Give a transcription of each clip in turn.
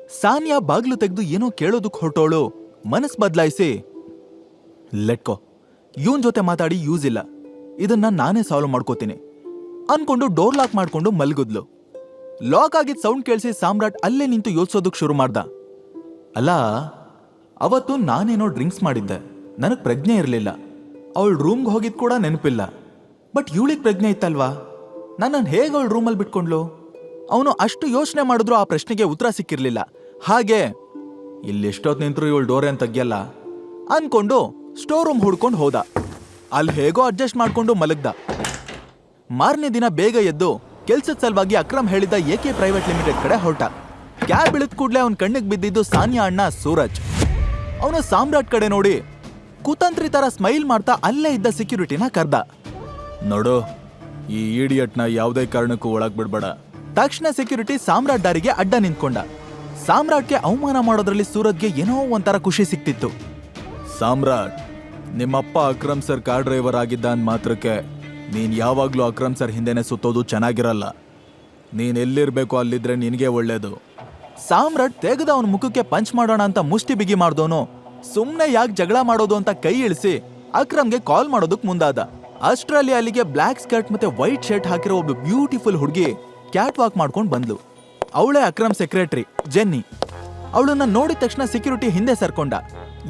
ಸಾನಿಯಾ ಬಾಗ್ಲು ತೆಗೆದು ಏನೋ ಕೇಳೋದಕ್ ಹೊರಟೋಳು ಮನಸ್ ಬದಲಾಯಿಸಿ, ಲೆಟ್ಕೋ, ಇವನ್ ಜೊತೆ ಮಾತಾಡಿ ಯೂಸ್ ಇಲ್ಲ, ಇದನ್ನ ನಾನೇ ಸಾಲ್ವ್ ಮಾಡ್ಕೋತೀನಿ ಅನ್ಕೊಂಡು ಡೋರ್ ಲಾಕ್ ಮಾಡ್ಕೊಂಡು ಮಲ್ಗುದ್ಲು. ಲಾಕ್ ಆಗಿದ್ ಸೌಂಡ್ ಕೇಳಿಸಿ ಸಾಮ್ರಾಟ್ ಅಲ್ಲೇ ನಿಂತು ಯೋಚಿಸೋದಕ್ ಶುರು ಮಾಡ್ದ. ಅಲ್ಲ, ಅವತ್ತು ನಾನೇನೋ ಡ್ರಿಂಕ್ಸ್ ಮಾಡಿದ್ದೆ, ನನಗ್ ಪ್ರಜ್ಞೆ ಇರಲಿಲ್ಲ. ಅವಳ ರೂಮ್ಗೆ ಹೋಗಿದ್ ಕೂಡ ನೆನಪಿಲ್ಲ. ಬಟ್ ಇವಳಿಗೆ ಪ್ರಜ್ಞೆ ಇತ್ತಲ್ವಾ, ನನ್ನನ್ನು ಹೇಗೆ ಅವಳ ರೂಮಲ್ಲಿ ಬಿಟ್ಕೊಂಡ್ಲು? ಅವನು ಅಷ್ಟು ಯೋಚನೆ ಮಾಡಿದ್ರು ಆ ಪ್ರಶ್ನೆಗೆ ಉತ್ತರ ಸಿಕ್ಕಿರ್ಲಿಲ್ಲ. ಹಾಗೆ ಇಲ್ಲಿ ಎಷ್ಟೊತ್ತು ನಿಂತರು ಇವಳು ಡೋರ್ ಏನ್ ತೆಗಿಯಲ್ಲ ಅನ್ಕೊಂಡು ಸ್ಟೋರ್ ರೂಮ್ ಹುಡ್ಕೊಂಡು ಹೋದ. ಅಲ್ಲಿ ಹೇಗೋ ಅಡ್ಜಸ್ಟ್ ಮಾಡ್ಕೊಂಡು ಮಲಗ್ದ. ಮಾರನೇ ದಿನ ಬೇಗ ಎದ್ದು ಕೆಲ್ಸದ ಸಲುವಾಗಿ ಅಕ್ರಮ್ ಹೇಳಿದ್ದ ಎಕೆ ಪ್ರೈವೇಟ್ ಲಿಮಿಟೆಡ್ ಕಡೆ ಹೊರಟ. ಕ್ಯಾಬ್ ಇಳಿದ ಕೂಡಲೇ ಅವನ ಕಣ್ಣಿಗೆ ಬಿದ್ದಿದ್ದು ಸಾನಿಯಾ ಅಣ್ಣ ಸೂರಜ್. ಅವನು ಸಾಮ್ರಾಟ್ ಕಡೆ ನೋಡಿ ಕುತಂತ್ರಿ ತರ ಸ್ಮೈಲ್ ಮಾಡ್ತಾ ಅಲ್ಲೇ ಇದ್ದ ಸೆಕ್ಯೂರಿಟಿನ ಕರ್ದ. ನೋಡು, ಈ ಇಡಿಯಟ್ನ ಯಾವುದೇ ಕಾರಣಕ್ಕೂ ಒಳಗ್ ಬಿಡ್ಬೇಡ. ತಕ್ಷಣ ಸೆಕ್ಯೂರಿಟಿ ಸಾಮ್ರಾಟ್ ದಾರಿಗೆ ಅಡ್ಡ ನಿಂತ್ಕೊಂಡ. ಸಾಮ್ರಾಟ್ಗೆ ಅವಮಾನ ಮಾಡೋದ್ರಲ್ಲಿ ಸೂರಜ್ಗೆ ಏನೋ ಒಂಥರ ಖುಷಿ ಸಿಕ್ತಿತ್ತು. ಸಾಮ್ರಾಟ್, ನಿಮ್ಮಪ್ಪ ಅಕ್ರಮ್ ಸರ್ ಕಾರ್ ಡ್ರೈವರ್ ಆಗಿದ್ದ ಅಂದ್ ಮಾತ್ರಕ್ಕೆ ನೀನ್ ಯಾವಾಗ್ಲೂ ಅಕ್ರಮ್ ಸರ್ ಹಿಂದೆನೆ ಸುತ್ತೋದು ಚೆನ್ನಾಗಿರಲ್ಲ. ನೀನ್ ಎಲ್ಲಿರ್ಬೇಕು ಅಲ್ಲಿದ್ರೆ ನಿನಗೆ ಒಳ್ಳೇದು. ಸಾಮ್ರಾಟ್ ತೆಗೆದ ಅವನ ಮುಖಕ್ಕೆ ಪಂಚ್ ಮಾಡೋಣ ಅಂತ ಮುಷ್ಟಿ ಬಿಗಿ ಮಾಡ್ದೋನು ಸುಮ್ನೆ ಯಾಕೆ ಜಗಳ ಮಾಡೋದು ಅಂತ ಕೈ ಇಳಿಸಿ ಅಕ್ರಮ್ಗೆ ಕಾಲ್ ಮಾಡೋದಕ್ ಮುಂದಾದ. ಅಷ್ಟ್ರಲ್ಲಿ ಅಲ್ಲಿಗೆ ಬ್ಲಾಕ್ ಸ್ಕರ್ಟ್ ಮತ್ತೆ ವೈಟ್ ಶರ್ಟ್ ಹಾಕಿರೋ ಒಬ್ಬ ಬ್ಯೂಟಿಫುಲ್ ಹುಡುಗಿ ಕ್ಯಾಟ್ ವಾಕ್ ಮಾಡ್ಕೊಂಡು ಬಂದ್ಲು. ಅವಳೇ ಅಕ್ರಮ್ ಸೆಕ್ರೆಟರಿ ಜೆನ್ನಿ. ಅವಳನ್ನ ನೋಡಿದ ತಕ್ಷಣ ಸೆಕ್ಯೂರಿಟಿ ಹಿಂದೆ ಸರ್ಕೊಂಡ.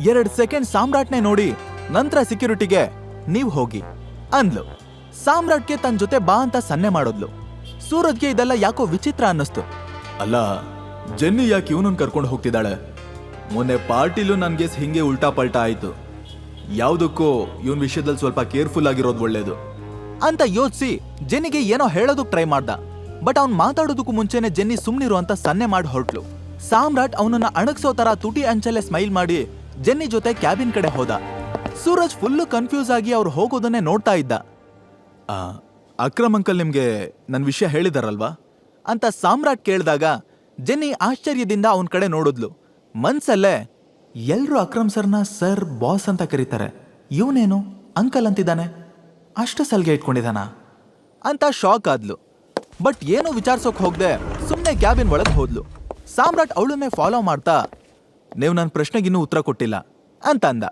2 ಸೆಕೆಂಡ್ ಸಾಮ್ರಾಟ್ನೇ ನೋಡಿ ನಂತರ ಸೆಕ್ಯೂರಿಟಿಗೆ ನೀವ್ ಹೋಗಿ ಅಂದ್ಲು. ಸಾಮ್ರಾಟ್ಗೆ ತನ್ನ ಜೊತೆ ಬಾ ಅಂತ ಸನ್ನೆ ಮಾಡೋದ್ಲು. ಸೂರಜ್ಗೆ ಇದೆಲ್ಲ ಯಾಕೋ ವಿಚಿತ್ರ ಅನ್ನಿಸ್ತು. ಅಲ್ಲ, ಜೆನ್ನಿ ಯಾಕೆ ಇವನನ್ನ ಕರ್ಕೊಂಡು ಹೋಗ್ತಿದ್ದಾಳೆ? ಮೊನ್ನೆ ಪಾರ್ಟಿಲೂ ನನ್ಗೆ ಹಿಂಗೆ ಉಲ್ಟಾ ಪಲ್ಟಾ ಆಯ್ತು. ಯಾವುದಕ್ಕೂ ಇವನ್ ವಿಷಯದಲ್ಲಿ ಸ್ವಲ್ಪ ಕೇರ್ಫುಲ್ ಆಗಿರೋದು ಒಳ್ಳೇದು ಅಂತ ಯೋಚಿಸಿ ಜೆನ್ನಿಗೆ ಏನೋ ಹೇಳೋದಕ್ ಟ್ರೈ ಮಾಡ್ದ. ಬಟ್ ಅವ್ನ್ ಮಾತಾಡೋದಕ್ಕೂ ಮುಂಚೆನೆ ಜೆನ್ನಿ ಸುಮ್ನಿರು ಅಂತ ಸನ್ನೆ ಮಾಡಿ ಹೊರಟ್ಲು. ಸಾಮ್ರಾಟ್ ಅವನನ್ನ ಅಣಗ್ಸೋ ತರ ತುಟಿ ಅಂಚಲೆ ಸ್ಮೈಲ್ ಮಾಡಿ ಜೆನ್ನಿ ಜೊತೆ ಕ್ಯಾಬಿನ್ ಕಡೆ ಹೋದ. ಸೂರಜ್ ಫುಲ್ಲು ಕನ್ಫ್ಯೂಸ್ ಆಗಿ ಅವ್ರು ಹೋಗೋದನ್ನೇ ನೋಡ್ತಾ ಇದ್ದ. ಅಕ್ರಮ್ ಅಂಕಲ್ ನಿಮ್ಗೆ ನನ್ ವಿಷಯ ಹೇಳಿದಾರಲ್ವಾ ಅಂತ ಸಾಮ್ರಾಟ್ ಕೇಳಿದಾಗ ಜೆನ್ನಿ ಆಶ್ಚರ್ಯದಿಂದ ಅವನ ಕಡೆ ನೋಡಿದ್ಲು. ಮನ್ಸಲ್ಲೇ, ಎಲ್ರು ಅಕ್ರಮ್ ಸರ್ನ ಸರ್ ಬಾಸ್ ಅಂತ ಕರೀತಾರೆ, ಇವನೇನು ಅಂಕಲ್ ಅಂತಿದ್ದಾನೆ, ಅಷ್ಟು ಸಲ್ಗೆ ಇಟ್ಕೊಂಡಿದ್ದಾನ ಅಂತ ಶಾಕ್ ಆದ್ಲು. ಬಟ್ ಏನು ವಿಚಾರಿಸೋಕ್ ಹೋಗ್ದೆ ಸುಮ್ಮನೆ ಕ್ಯಾಬಿನ್ ಒಳಗೆ ಹೋದ್ಲು. ಸಾಮ್ರಾಟ್ ಅವಳನ್ನೇ ಫಾಲೋ ಮಾಡ್ತಾ, ನೀವು ನನ್ನ ಪ್ರಶ್ನೆಗಿನ್ನೂ ಉತ್ತರ ಕೊಟ್ಟಿಲ್ಲ ಅಂತ ಅಂದ.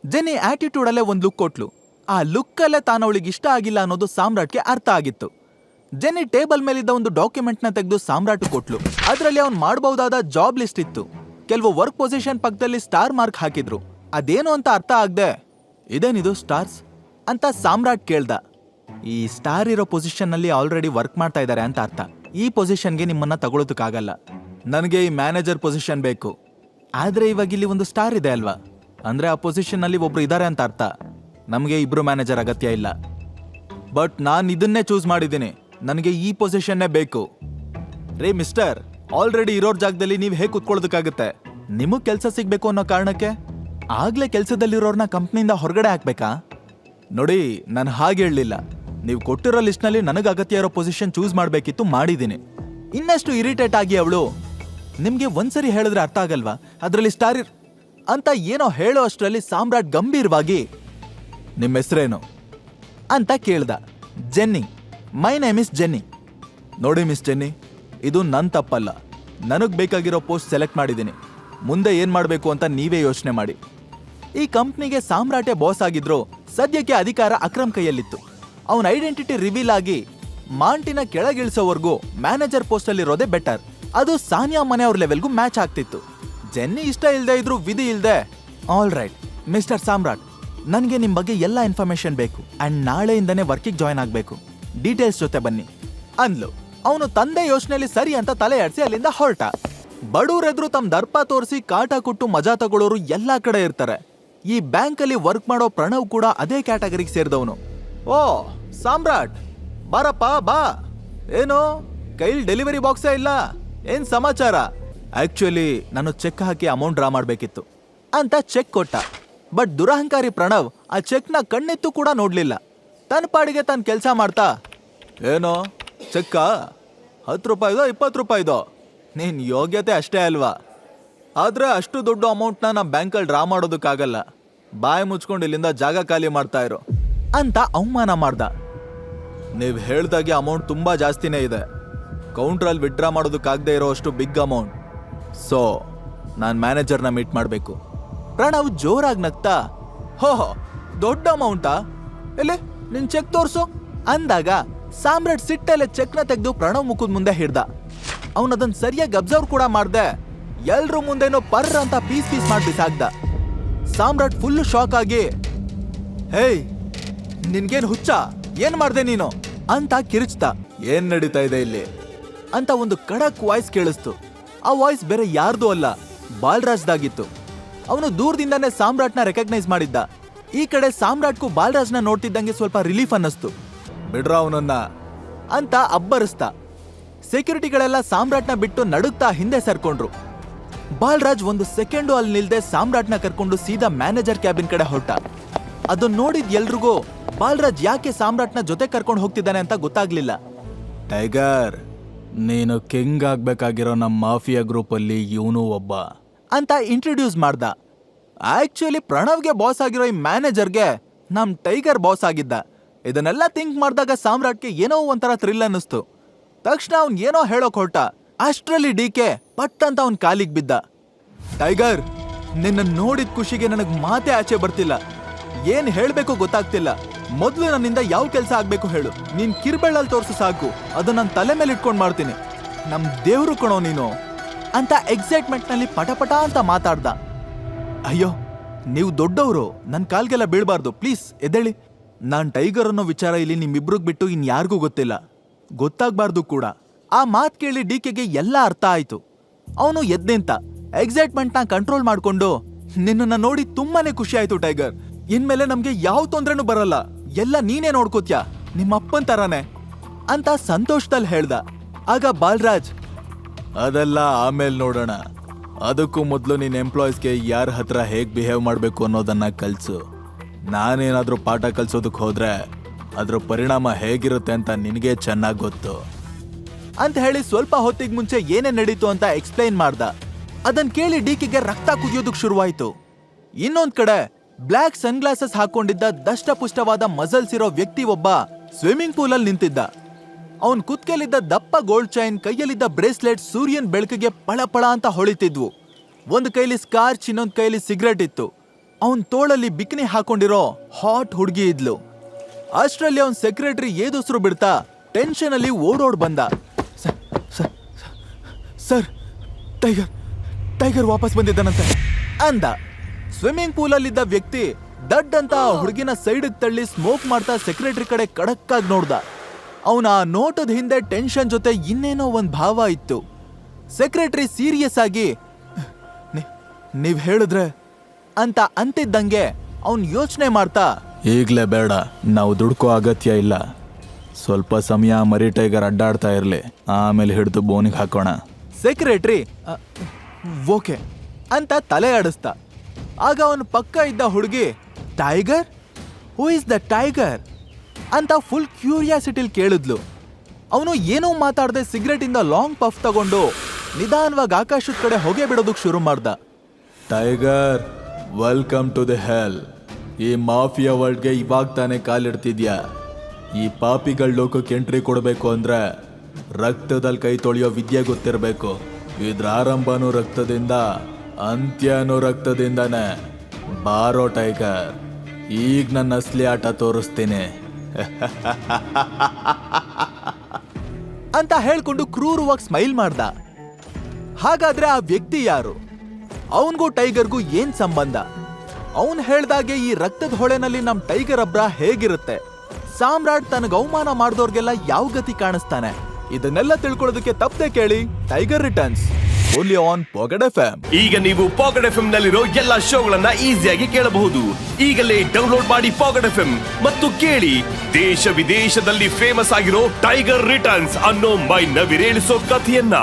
ಜೆನ್ನಿ ಆಟಿಟ್ಯೂಡ್ ಅಲ್ಲೇ ಒಂದು ಲುಕ್ ಕೊಟ್ಲು. ಆ ಲುಕ್ಕಲ್ಲೇ ತಾನು ಅವಳಿಗೆ ಇಷ್ಟ ಆಗಿಲ್ಲ ಅನ್ನೋದು ಸಾಮ್ರಾಟ್ಗೆ ಅರ್ಥ ಆಗಿತ್ತು. ಜೆನ್ನಿ ಟೇಬಲ್ ಮೇಲಿದ್ದ ಒಂದು ಡಾಕ್ಯುಮೆಂಟ್ನ ತೆಗೆದು ಸಾಮ್ರಾಟ್ ಕೊಟ್ಲು. ಅದರಲ್ಲಿ ಅವ್ನು ಮಾಡಬಹುದಾದ ಜಾಬ್ ಲಿಸ್ಟ್ ಇತ್ತು. ಕೆಲವು ವರ್ಕ್ ಪೊಸಿಷನ್ ಪಕ್ಕದಲ್ಲಿ ಸ್ಟಾರ್ ಮಾರ್ಕ್ ಹಾಕಿದ್ರು. ಅದೇನು ಅಂತ ಅರ್ಥ ಆಗದೆ, ಇದೇನಿದು ಸ್ಟಾರ್ಸ್ ಅಂತ ಸಾಮ್ರಾಟ್ ಕೇಳ್ದ. ಈ ಸ್ಟಾರ್ ಇರೋ ಪೊಸಿಷನ್ ನಲ್ಲಿ ಆಲ್ರೆಡಿ ವರ್ಕ್ ಮಾಡ್ತಾ ಇದ್ದಾರೆ ಅಂತ ಅರ್ಥ. ಈ ಪೊಸಿಷನ್ಗೆ ನಿಮ್ಮನ್ನ ತಗೊಳ್ಳೋದಕ್ಕಾಗಲ್ಲ. ನನಗೆ ಈ ಮ್ಯಾನೇಜರ್ ಪೊಸಿಷನ್ ಬೇಕು. ಆದ್ರೆ ಇವಾಗ ಇಲ್ಲಿ ಒಂದು ಸ್ಟಾರ್ ಇದೆ ಅಲ್ವಾ, ಅಂದ್ರೆ ಆ ಪೊಸಿಷನ್ ನಲ್ಲಿ ಒಬ್ರು ಇದ್ದಾರೆ ಅಂತ ಅರ್ಥ. ನಮಗೆ ಇಬ್ರು ಮ್ಯಾನೇಜರ್ ಅಗತ್ಯ ಇಲ್ಲ. ಬಟ್ ನಾನು ಇದನ್ನೇ ಚೂಸ್ ಮಾಡಿದ್ದೀನಿ, ನನಗೆ ಈ ಪೊಸಿಷನ್ನೇ ಬೇಕು. ರೇ ಮಿಸ್ಟರ್, ಆಲ್ರೆಡಿ ಇರೋರ್ ಜಾಗದಲ್ಲಿ ನೀವು ಹೇಗೆ ಕುತ್ಕೊಳ್ಳೋದಕ್ಕಾಗುತ್ತೆ? ನಿಮಗ್ ಕೆಲಸ ಸಿಗ್ಬೇಕು ಅನ್ನೋ ಕಾರಣಕ್ಕೆ ಆಗ್ಲೇ ಕೆಲಸದಲ್ಲಿರೋರ್ನ ಕಂಪ್ನಿಯಿಂದ ಹೊರಗಡೆ ಹಾಕ್ಬೇಕಾ? ನೋಡಿ, ನಾನು ಹಾಗೆ ಹೇಳಲಿಲ್ಲ. ನೀವು ಕೊಟ್ಟಿರೋ ಲಿಸ್ಟ್ನಲ್ಲಿ ನನಗೆ ಅಗತ್ಯ ಇರೋ ಪೊಸಿಷನ್ ಚೂಸ್ ಮಾಡಬೇಕಿತ್ತು, ಮಾಡಿದ್ದೀನಿ. ಇನ್ನಷ್ಟು ಇರಿಟೇಟ್ ಆಗಿ ಅವಳು, ನಿಮ್ಗೆ ಒಂದ್ಸರಿ ಹೇಳಿದ್ರೆ ಅರ್ಥ ಆಗಲ್ವಾ, ಅದರಲ್ಲಿ ಸ್ಟಾರ್ ಅಂತ ಏನೋ ಹೇಳೋ ಅಷ್ಟರಲ್ಲಿ ಸಾಮ್ರಾಟ್ ಗಂಭೀರವಾಗಿ, ನಿಮ್ಮ ಹೆಸರೇನು ಅಂತ ಕೇಳ್ದ. Jenny. My name is Jenny. ನೋಡಿ ಮಿಸ್ ಜೆನ್ನಿ, ಇದು ನನ್ನ ತಪ್ಪಲ್ಲ. ನನಗೆ ಬೇಕಾಗಿರೋ ಪೋಸ್ಟ್ ಸೆಲೆಕ್ಟ್ ಮಾಡಿದ್ದೀನಿ. ಮುಂದೆ ಏನು ಮಾಡಬೇಕು ಅಂತ ನೀವೇ ಯೋಚನೆ ಮಾಡಿ. ಈ ಕಂಪ್ನಿಗೆ ಸಾಮ್ರಾಟೆ ಬಾಸ್ ಆಗಿದ್ರು ಸದ್ಯಕ್ಕೆ ಅಧಿಕಾರ ಅಕ್ರಮ್ ಕೈಯಲ್ಲಿತ್ತು. ಅವನ ಐಡೆಂಟಿಟಿ ರಿವೀಲ್ ಆಗಿ ಮಾಂಟಿನ ಕೆಳಗಿಳಿಸೋವರೆಗೂ ಮ್ಯಾನೇಜರ್ ಪೋಸ್ಟಲ್ಲಿರೋದೇ ಬೆಟರ್. ಅದು ಸಾನಿಯಾ ಮನೆಯವ್ರ ಲೆವೆಲ್ಗೂ ಮ್ಯಾಚ್ ಆಗ್ತಿತ್ತು. ಜೆನ್ನಿ ಇಷ್ಟ ಇಲ್ಲದೆ ಇದ್ರು ವಿಧಿ ಇಲ್ಲದೆ, ಆಲ್ ರೈಟ್ ಮಿಸ್ಟರ್ ಸಾಮ್ರಾಟ್, ನನಗೆ ನಿಮ್ಮ ಬಗ್ಗೆ ಎಲ್ಲ ಇನ್ಫಾರ್ಮೇಶನ್ ಬೇಕು ಅಂಡ್ ನಾಳೆಯಿಂದನೇ ವರ್ಕಿಗೆ ಜಾಯ್ನ್ ಆಗಬೇಕು. ಡೀಟೇಲ್ಸ್ ಜೊತೆ ಬನ್ನಿ ಅಂದ್ಲು. ಅವನು ತಂದೆ ಯೋಚನೆಯಲ್ಲಿ ಸರಿ ಅಂತ ತಲೆ ಆಡಿಸಿ ಅಲ್ಲಿಂದ ಹೊರಟ. ಬಡವರೆದ್ರು ತಮ್ಮ ದರ್ಪ ತೋರಿಸಿ ಕಾಟ ಕೊಟ್ಟು ಮಜಾ ತಗೊಳ್ಳೋರು ಎಲ್ಲಾ ಕಡೆ ಇರ್ತಾರೆ. ಈ ಬ್ಯಾಂಕಲ್ಲಿ ವರ್ಕ್ ಮಾಡೋ ಪ್ರಣವ್ ಕೂಡ ಅದೇ ಕ್ಯಾಟಗರಿಗೆ ಸೇರಿದವನು. ಓ ಸಾಮ್ರಾಟ್, ಬಾರಪ್ಪ ಬಾ. ಏನು ಕೈಲಿ ಡೆಲಿವರಿ ಬಾಕ್ಸೇ ಇಲ್ಲ, ಏನ್ ಸಮಾಚಾರ? ಆಕ್ಚುಲಿ ನಾನು ಚೆಕ್ ಹಾಕಿ ಅಮೌಂಟ್ ಡ್ರಾ ಮಾಡ್ಬೇಕಿತ್ತು ಅಂತ ಚೆಕ್ ಕೊಟ್ಟ. ಬಟ್ ದುರಹಂಕಾರಿ ಪ್ರಣವ್ ಆ ಚೆಕ್ನ ಕಣ್ಣೆತ್ತು ಕೂಡ ನೋಡ್ಲಿಲ್ಲ. ತನ್ನ ಪಾಡಿಗೆ ತಾನು ಕೆಲಸ ಮಾಡ್ತಾ, ಏನೋ ಚೆಕ್ಕ 10 ರೂಪಾಯಿದೋ 20 ರೂಪಾಯಿದೋ, ನೀನ್ ಯೋಗ್ಯತೆ ಅಷ್ಟೇ ಅಲ್ವಾ, ಆದ್ರೆ ಅಷ್ಟು ದೊಡ್ಡ ಅಮೌಂಟ್ನ ನಮ್ಮ ಬ್ಯಾಂಕಲ್ಲಿ ಡ್ರಾ ಮಾಡೋದಕ್ಕಾಗಲ್ಲ. ಬಾಯಿ ಮುಚ್ಕೊಂಡು ಇಲ್ಲಿಂದ ಜಾಗ ಖಾಲಿ ಮಾಡ್ತಾ ಇರೋ ಅಂತ ಅವಮಾನ ಮಾಡ್ದ. ನೀವು ಹೇಳ್ದಾಗೆ ಅಮೌಂಟ್ ತುಂಬಾ ಜಾಸ್ತಿನೇ ಇದೆ. ಕೌಂಟ್ರಲ್ಲಿ ವಿಡ್ರಾ ಮಾಡೋದಕ್ಕಾಗದೆ ಇರೋ ಅಷ್ಟು ಬಿಗ್ ಅಮೌಂಟ್. ಸೊ ನಾನು ಮ್ಯಾನೇಜರ್ನ ಮೀಟ್ ಮಾಡಬೇಕು. ಪ್ರಣವ್ ಜೋರಾಗಿ ನಗ್ತಾ, ಹೋ ದೊಡ್ಡ ಅಮೌಂಟಾ, ಎಲ್ಲಿ ನಿನ್ ಚೆಕ್ ತೋರ್ಸು ಅಂದಾಗ ಸಾಮ್ರಾಟ್ ಸಿಟ್ಟಲ್ಲೇ ಚೆಕ್ನ ತೆಗೆದು ಪ್ರಣವ್ ಮುಖದ ಮುಂದೆ ಹಿಡ್ದ. ಅವನದನ್ನ ಸರಿಯಾಗಿ ಅಬ್ಸರ್ವ್ ಕೂಡ ಮಾಡ್ದೆ ಎಲ್ರ ಮುಂದೆನೋ ಪರ್ರ ಅಂತ ಪೀಸ್ ಪೀಸ್ ಮಾಡಿ ಬಿಸಾಕ್ದ. ಸಾಮ್ರಾಟ್ ಫುಲ್ ಶಾಕ್ ಆಗಿ, ಹೇಯ್ ನಿನ್ಗೇನ್ ಹುಚ್ಚ, ಏನ್ ಮಾಡ್ದೆ ನೀನು ಅಂತ ಕಿರಿಚ್ತಾ. ಏನ್ ನಡೀತಾ ಇದೆ ಇಲ್ಲಿ ಅಂತ ಒಂದು ಖಡಕ್ ವಾಯ್ಸ್ ಕೇಳಿಸ್ತು. ಆ ವಾಯ್ಸ್ ಬೇರೆ ಯಾರ್ದು ಅಲ್ಲ, ಬಾಲರಾಜ್ದಾಗಿತ್ತು. ಅವನು ದೂರದಿಂದಾನೇ ಸಾಮ್ರಾಟ್ನ ರೆಕಗ್ನೈಸ್ ಮಾಡಿದ್ದ. ಈ ಕಡೆ ಸಾಮ್ರಾಟ್ಗೂ ಬಾಲರಾಜ್ನ ನೋಡ್ತಿದ್ದಂಗೆ ಸ್ವಲ್ಪ ರಿಲೀಫ್ ಅನ್ನಿಸ್ತು. ಬಿಡ್ರ ಅವನನ್ನ ಅಂತ ಅಬ್ಬರಿಸ್ತಾ. ಸೆಕ್ಯೂರಿಟಿಗಳೆಲ್ಲ ಸಾಮ್ರಾಟ್ನ ಬಿಟ್ಟು ನಡುಗ್ತಾ ಹಿಂದೆ ಸರ್ಕೊಂಡ್ರು. ಬಾಲರಾಜ್ ಒಂದು ಸೆಕೆಂಡು ಅಲ್ಲಿ ನಿಲ್ದೆ ಸಾಮ್ರಾಟ್ನ ಕರ್ಕೊಂಡು ಸೀದಾ ಮ್ಯಾನೇಜರ್ ಕ್ಯಾಬಿನ್ ಕಡೆ ಹೊರಟ. ಅದನ್ನ ನೋಡಿದ್ ಎಲ್ರಿಗೂ ಬಾಲರಾಜ್ ಯಾಕೆ ಸಾಮ್ರಾಟ್ನ ಜೊತೆ ಕರ್ಕೊಂಡು ಹೋಗ್ತಿದ್ದಾನೆ ಅಂತ ಗೊತ್ತಾಗ್ಲಿಲ್ಲ. ಟೈಗರ್, ನೀನು ಕಿಂಗ್ ಆಗ್ಬೇಕಾಗಿರೋ ನಮ್ಮ ಮಾಫಿಯಾ ಗ್ರೂಪ್ ಅಲ್ಲಿ ಇವನು ಒಬ್ಬ ಅಂತ ಇಂಟ್ರೊಡ್ಯೂಸ್ ಮಾಡ್ದ. ಆಕ್ಚುಲಿ ಪ್ರಣವ್ಗೆ ಬಾಸ್ ಆಗಿರೋ ಈ ಮ್ಯಾನೇಜರ್ಗೆ ನಮ್ ಟೈಗರ್ ಬಾಸ್ ಆಗಿದ್ದ. ಇದನ್ನೆಲ್ಲ ಥಿಂಕ್ ಮಾಡಿದಾಗ ಸಾಮ್ರಾಟ್ಗೆ ಏನೋ ಒಂಥರ ಥ್ರಿಲ್ ಅನ್ನಿಸ್ತು. ತಕ್ಷಣ ಅವ್ನ್ ಏನೋ ಹೇಳೋಕ್ ಹೊರಟ. ಅಷ್ಟ್ರಲ್ಲಿ ಡಿಕೆ ಪಟ್ ಅಂತ ಅವ್ನ್ ಕಾಲಿಗೆ ಬಿದ್ದ. ಟೈಗರ್, ನಿನ್ನ ನೋಡಿದ ಖುಷಿಗೆ ನನಗ್ ಮಾತೇ ಆಚೆ ಬರ್ತಿಲ್ಲ. ಏನ್ ಹೇಳ್ಬೇಕು ಗೊತ್ತಾಗ್ತಿಲ್ಲ. ಮೊದ್ಲು ನನ್ನಿಂದ ಯಾವ ಕೆಲಸ ಆಗ್ಬೇಕು ಹೇಳು. ನೀನ್ ಕಿರ್ಬೆಳ್ಳಲ್ಲಿ ತೋರ್ಸು ಸಾಕು, ಅದು ನನ್ನ ತಲೆ ಮೇಲೆ ಇಟ್ಕೊಂಡ್ ಮಾಡ್ತೀನಿ. ನಮ್ ದೇವ್ರು ಕಣೋ ನೀನು ಅಂತ ಎಕ್ಸೈಟ್ಮೆಂಟ್ ನಲ್ಲಿ ಪಟಪಟ ಅಂತ ಮಾತಾಡ್ದ. ಅಯ್ಯೋ ನೀವು ದೊಡ್ಡವರು, ನನ್ ಕಾಲ್ಗೆಲ್ಲ ಬೀಳ್ಬಾರ್ದು, ಪ್ಲೀಸ್ ಎದ್ದೇಳಿ. ನಾನ್ ಟೈಗರ್ ಅನ್ನೋ ವಿಚಾರ ಇಲ್ಲಿ ನಿಮ್ಮಿಬ್ರಿಗ್ ಬಿಟ್ಟು ಇನ್ ಯಾರಿಗೂ ಗೊತ್ತಿಲ್ಲ, ಗೊತ್ತಾಗ್ಬಾರ್ದು ಕೂಡ. ಆ ಮಾತ್ ಕೇಳಿ ಡಿಕೆಗೆ ಎಲ್ಲ ಅರ್ಥ ಆಯ್ತು. ಅವನು ಎದ್ನಿಂತ ಎಕ್ಸೈಟ್ಮೆಂಟ್ ನ ಕಂಟ್ರೋಲ್ ಮಾಡ್ಕೊಂಡು, ನಿನ್ನನ್ನ ನೋಡಿ ತುಂಬಾನೇ ಖುಷಿ ಆಯ್ತು ಟೈಗರ್. ಇನ್ಮೇಲೆ ನಮ್ಗೆ ಯಾವ ತೊಂದ್ರೆನೂ ಬರಲ್ಲ, ಎಲ್ಲ ನೀನೇ ನೋಡ್ಕೋತ್ಯಾ, ನಿಮ್ಮಪ್ಪನ್ ತರಾನೆ ಅಂತ ಸಂತೋಷದಲ್ಲಿ ಹೇಳ್ದ. ಆಗ ಬಾಲರಾಜ್, ಅದೆಲ್ಲ ಆಮೇಲೆ ನೋಡೋಣ, ಅದಕ್ಕೂ ಮೊದಲು ನಿನ್ನ ಎಂಪ್ಲಾಯೀಸ್ಗೆ ಯಾರ ಹತ್ರ ಹೇಗ್ ಬಿಹೇವ್ ಮಾಡಬೇಕು ಅನ್ನೋದನ್ನ ಕಲ್ಸು. ನಾನೇನಾದ್ರೂ ಪಾಠ ಕಲ್ಸೋದಕ್ಕೆ ಹೋದ್ರೆ ಅದ್ರ ಪರಿಣಾಮ ಹೇಗಿರುತ್ತೆ ಅಂತ ನಿನಗೆ ಚೆನ್ನಾಗಿ ಗೊತ್ತು ಅಂತ ಹೇಳಿ ಸ್ವಲ್ಪ ಹೊತ್ತಿಗೆ ಮುಂಚೆ ಏನೇ ನಡೀತು ಅಂತ ಎಕ್ಸ್ಪ್ಲೈನ್ ಮಾಡ್ದ. ಅದನ್ ಕೇಳಿ ಡಿಕೆಗೆ ರಕ್ತ ಕುದಿಯೋದಕ್ ಶುರುವಾಯ್ತು. ಇನ್ನೊಂದ್ ಕಡೆ ಬ್ಲ್ಯಾಕ್ ಸನ್ ಗ್ಲಾಸಸ್ ಹಾಕೊಂಡಿದ್ದ ದಷ್ಟಪುಷ್ಟವಾದ ಮಸಲ್ಸ್ ಇರೋ ವ್ಯಕ್ತಿ ಒಬ್ಬ ಸ್ವಿಮ್ಮಿಂಗ್ ಪೂಲ್ ಅಲ್ಲಿ ನಿಂತಿದ್ದ. ಅವನ್ ಕುತ್ಕೆಲಿದ್ದ ದಪ್ಪ ಗೋಲ್ಡ್ ಚೈನ್, ಕೈಯಲ್ಲಿದ್ದ ಬ್ರೇಸ್ಲೆಟ್ ಸೂರ್ಯನ್ ಬೆಳಕಿಗೆ ಪಳಪಳ ಅಂತ ಹೊಳಿತಿದ್ವು. ಒಂದ್ ಕೈಲಿ ಸ್ಕಾರ್ಚ್, ಇನ್ನೊಂದ್ ಕೈಲಿ ಸಿಗರೇಟ್ ಇತ್ತು. ಅವನ್ ತೋಳಲ್ಲಿ ಬಿಕಿನಿ ಹಾಕೊಂಡಿರೋ ಹಾಟ್ ಹುಡುಗಿ ಇದ್ಲು. ಅಷ್ಟರಲ್ಲಿ ಅವನ್ ಸೆಕ್ರೆಟರಿ ಏದುಸ್ರು ಬಿಡ್ತಾ ಟೆನ್ಷನ್ ಅಲ್ಲಿ ಓಡೋಡ್ ಬಂದ. ಸರ್, ಟೈಗರ್ ವಾಪಸ್ ಬಂದಿದ್ದಾನಂತೆ ಅಂದ. ಸ್ವಿಮ್ಮಿಂಗ್ ಪೂಲ್ ಅಲ್ಲಿದ್ದ ವ್ಯಕ್ತಿ ದಡ್ ಅಂತ ಹುಡುಗಿನ ಸೈಡ್ ತಳ್ಳಿ ಸ್ಮೋಕ್ ಮಾಡ್ತಾ ಸೆಕ್ರೆಟರಿ ಕಡೆ ಕಡಕ್ಕಾಗಿ ನೋಡ್ದ. ಅವನ ಆ ನೋಟದ ಹಿಂದೆ ಟೆನ್ಷನ್ ಜೊತೆ ಇನ್ನೇನೋ ಒಂದ್ ಭಾವ ಇತ್ತು. ಸೆಕ್ರೆಟರಿ ಸೀರಿಯಸ್ ಆಗಿ, ನೀವ್ ಹೇಳಿದ್ರೆ ಅಂತ ಅಂತಿದ್ದಂಗೆ ಅವನ್ ಯೋಚನೆ ಮಾಡ್ತಾ, ಈಗ್ಲೇ ಬೇಡ, ನಾವು ದುಡ್ಕೋ ಅಗತ್ಯ ಇಲ್ಲ, ಸ್ವಲ್ಪ ಸಮಯ ಮರಿ ಟೈಗರ್ ಅಡ್ಡಾಡ್ತಾ ಇರ್ಲಿ, ಆಮೇಲೆ ಹಿಡಿದು ಬೋನಿಗೆ ಹಾಕೋಣ. ಸೆಕ್ರೆಟರಿ ಓಕೆ ಅಂತ ತಲೆ ಆಡಿಸ್ತಾ. ಆಗ ಅವನ ಪಕ್ಕ ಇದ್ದ ಹುಡುಗಿ, tiger, who is the tiger ಅಂತ ಫುಲ್ ಕ್ಯೂರಿಯಾಸಿಟಿಲ್ ಕೇಳಿದ್ಲು. ಅವನು ಏನೂ ಮಾತಾಡದೆ ಸಿಗರೇಟ್ ಇಂದ ಲಾಂಗ್ ಪಫ್ ತಗೊಂಡು ನಿಧಾನವಾಗಿ ಆಕಾಶದ ಕಡೆ ಹೊಗೆ ಬಿಡೋದಕ್ ಶುರು ಮಾಡ್ದ. ಟೈಗರ್, ವೆಲ್ಕಮ್ ಟು ದಿ ಹೆಲ್. ಈ ಮಾಫಿಯಾ ವರ್ಲ್ಡ್ಗೆ ಇವಾಗ ತಾನೇ ಕಾಲಿಡ್ತಿದ್ಯಾ. ಈ ಪಾಪಿಗಳ ಲೋಕಕ್ಕೆ ಎಂಟ್ರಿ ಕೊಡಬೇಕು ಅಂದ್ರೆ ರಕ್ತದಲ್ಲಿ ಕೈ ತೊಳೆಯೋ ವಿದ್ಯೆ ಗೊತ್ತಿರಬೇಕು. ಇದ್ರ ಆರಂಭನೂ ರಕ್ತದಿಂದ, ಅಂತ್ಯನೂ ರಕ್ತದಿಂದಾನೆ. ಬಾರೋ ಟೈಗರ್, ಈಗ ನನ್ನ ಅಸಲಿ ಆಟ ತೋರಿಸ್ತೀನಿ ಅಂತ ಹೇಳ್ಕೊಂಡು ಕ್ರೂರವಾಗಿ ಸ್ಮೈಲ್ ಮಾಡ್ದ. ಹಾಗಾದ್ರೆ ಆ ವ್ಯಕ್ತಿ ಯಾರು? ಅವನ್ಗೂ ಟೈಗರ್ಗೂ ಏನ್ ಸಂಬಂಧ? ಅವನ್ ಹೇಳ್ದಾಗೆ ಈ ರಕ್ತದ ಹೊಳೆನಲ್ಲಿ ನಮ್ ಟೈಗರ್ ಅಬ್ರ ಹೇಗಿರುತ್ತೆ? ಸಾಮ್ರಾಟ್ ತನಗ ಅವಮಾನ ಮಾಡಿದವ್ರಿಗೆಲ್ಲ ಯಾವ ಗತಿ ಕಾಣಿಸ್ತಾನೆ? ಇದನ್ನೆಲ್ಲ ತಿಳ್ಕೊಳ್ಳೋದಕ್ಕೆ ತಪ್ಪದೆ ಕೇಳಿ Tiger Returns, only on Pocket FM. ಈಗ ನೀವು ಪಾಕೆಟ್ ಎಫ್ಎಂ ನಲ್ಲಿರೋ ಎಲ್ಲಾ ಶೋಗಳನ್ನ ಈಸಿಯಾಗಿ ಕೇಳಬಹುದು. ಈಗಲೇ ಡೌನ್ಲೋಡ್ ಮಾಡಿ ಪಾಕೆಟ್ ಎಫ್ಎಂ ಮತ್ತು ಕೇಳಿ ದೇಶ ವಿದೇಶದಲ್ಲಿ ಫೇಮಸ್ ಆಗಿರೋ ಟೈಗರ್ ರಿಟರ್ನ್ಸ್ ಅನ್ನೋ ಮೈ ನವಿರೇಳಿಸೋ ಕಥೆಯನ್ನ.